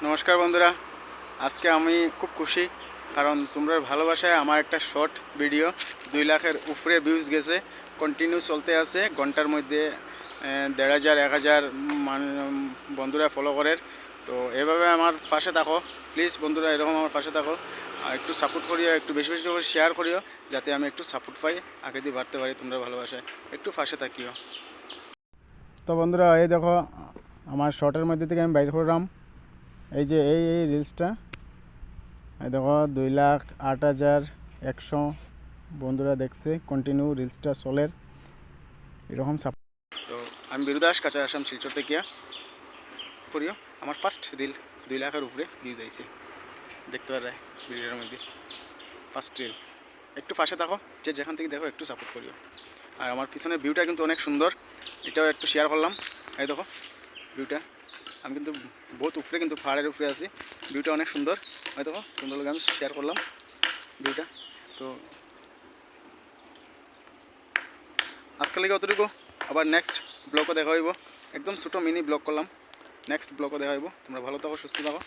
নমস্কার বন্ধুরা, আজকে আমি খুব খুশি কারণ তোমরা ভালোবাসায় আমার একটা শর্ট ভিডিও 2 লাখের উপরে ভিউজ গেছে। কন্টিনিউ চলতে আছে, ঘন্টার মধ্যে 1500 1000 বন্ধুরা ফলো করে। তো এভাবে আমার পাশে থাকো প্লিজ বন্ধুরা, এরকম আমার পাশে থাকো আর একটু সাপোর্ট করিও, একটু বেশি বেশি করে শেয়ার করিও যাতে আমি একটু সাপোর্ট পাই, আগে দিয়ে বাড়তে পারি। তোমরা ভালোবাসায় একটু পাশে থাকিও। তো বন্ধুরা, এই দেখো আমার শর্টের মধ্যে থেকে আমি বাইর করলাম এই যে এই রিলসটা। এই দেখো 2,08,100 বন্ধুরা দেখছে, কন্টিনিউ রিলসটা চলে এরকম। তো আমি বিরুদাস কাঁচা আসাম শিলচর থেকে করিও আমার ফার্স্ট রিল 2 লাখের উপরে ভিউজ আইছে, দেখতে পারে ভিডিওর মধ্যে ফার্স্ট রিল। একটু পাশে থাকো, যে যেখান থেকে দেখো একটু সাপোর্ট করিও। আর আমার পিছনের ভিউটা কিন্তু অনেক সুন্দর, এটাও একটু শেয়ার করলাম। এই দেখো ভিউটা, আমি কিন্তু বহুত উপরে, কিন্তু পাহাড়ের উপরে আছি, ভিউটা অনেক সুন্দর। হয় দেখো সুন্দর লাগে, আমি শেয়ার করলাম ভিউটা। তো আজকাল লাগে অতটুকু, আবার নেক্সট ব্লগও দেখা হইব। একদম ছোটো মিনি ব্লগ করলাম, নেক্সট ব্লগও দেখা হইব। তোমরা ভালো থাকো, সুস্থ থাকো।